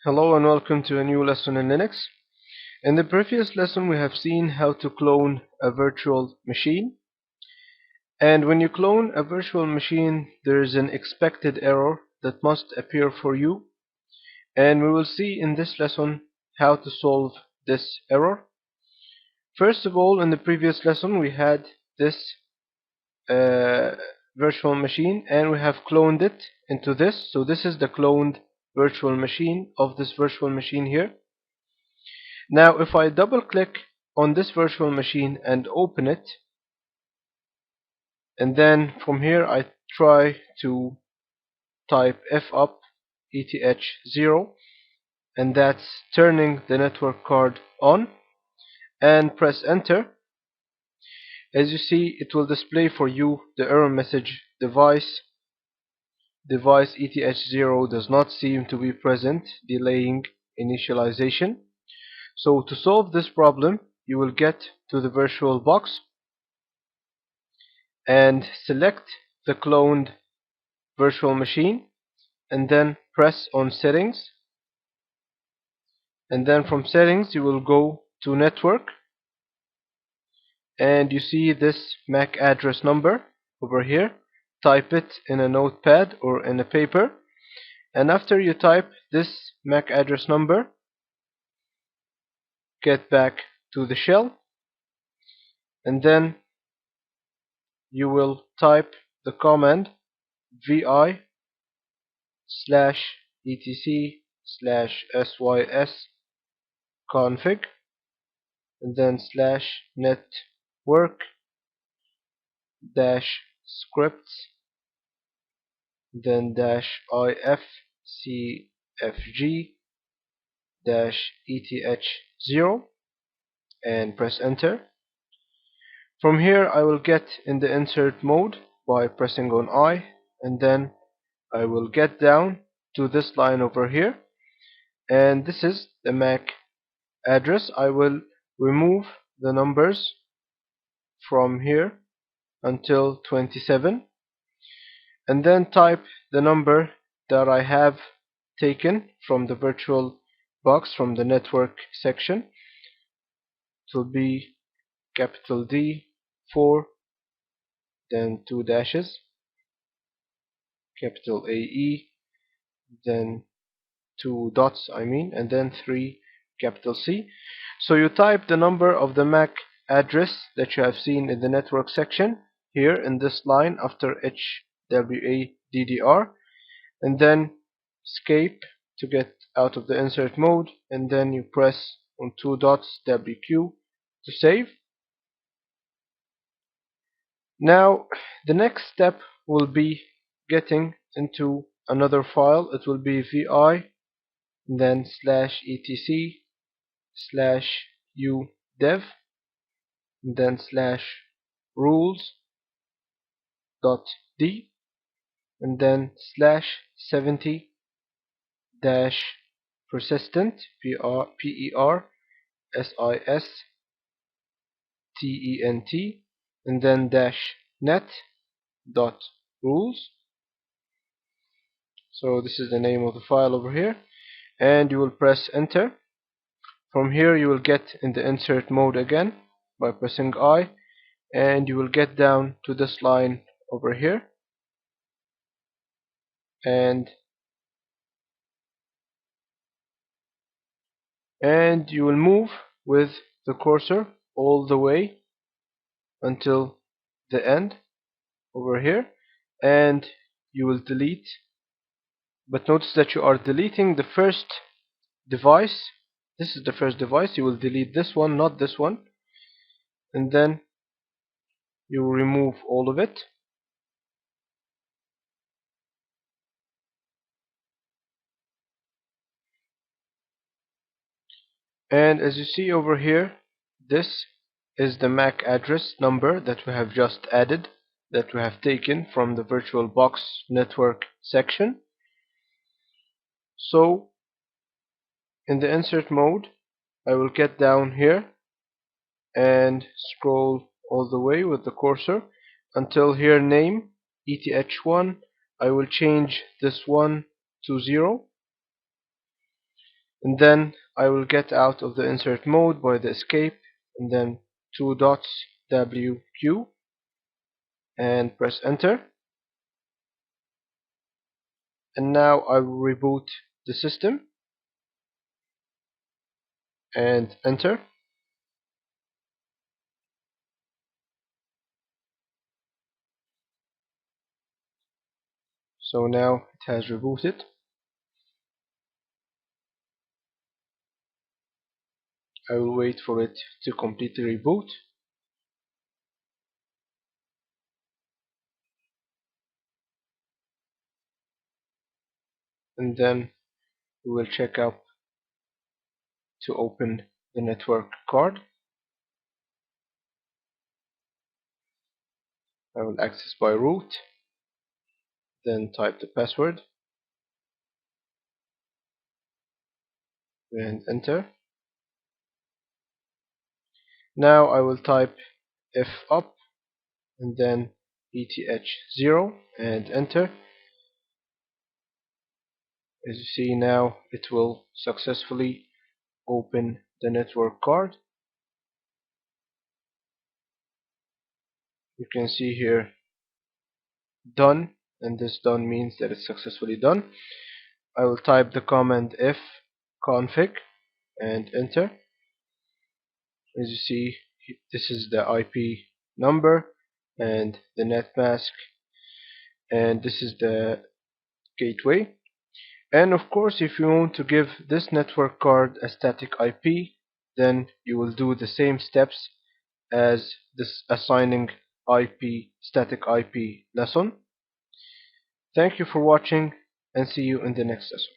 Hello and welcome to a new lesson in Linux. In the previous lesson we have seen how to clone a virtual machine. And when you clone a virtual machine there is an expected error that must appear for you. And we will see in this lesson how to solve this error. First of all, in the previous lesson we had this virtual machine and we have cloned it into this. So this is the cloned virtual machine of this virtual machine here. Now if I double click on this virtual machine and open it, and then from here I try to type fup eth0, and that's turning the network card on, and press enter. As you see, it will display for you the error message device eth0 does not seem to be present, delaying initialization. So to solve this problem, you will get to the Virtualbox and select the cloned virtual machine, and then press on settings, and then from settings you will go to network, and you see this MAC address number over here. Type it in a notepad or in a paper, and after you type this MAC address number, get back to the shell, and then you will type the command vi /etc/sys config, and then /network -scripts, then -ifcfg-eth0, and press enter. From here I will get in the insert mode by pressing on I, and then I will get down to this line over here, and this is the MAC address. I will remove the numbers from here until 27, and then type the number that I have taken from the Virtualbox from the network section. It will be capital D 4, then 2 dashes, capital AE, then 2 dots and then 3 capital C. So you type the number of the MAC address that you have seen in the network section here in this line after HWADDR, and then escape to get out of the insert mode, and then you press on 2 dots WQ to save. Now the next step will be getting into another file. It will be vi, then /etc/udev, then /rules.d, and then /70-persistent persistent, and then -net.rules. So this is the name of the file over here, and you will press enter. From here you will get in the insert mode again by pressing I, and you will get down to this line over here, and you will move with the cursor all the way until the end over here, and you will delete. But notice that you are deleting the first device. This is the first device. You will delete this one, not this one, and then you will remove all of it. And as you see over here, this is the MAC address number that we have just added, that we have taken from the Virtualbox network section. So in the insert mode, I will get down here and scroll all the way with the cursor until here name ETH1. I will change this 1 to 0, and then I will get out of the insert mode by the escape, and then two dots WQ, and press enter. And now I will reboot the system and enter. So now it has rebooted. I will wait for it to completely reboot. And then we will check up to open the network card. I will access by root, then type the password and enter. Now I will type F up and then ETH0 and enter. As you see now, it will successfully open the network card. You can see here done, and this done means that it's successfully done. I will type the command fconfig and enter. As you see, this is the IP number and the net mask, and this is the gateway. And of course, if you want to give this network card a static IP, then you will do the same steps as this assigning IP static IP lesson. Thank you for watching, and see you in the next lesson.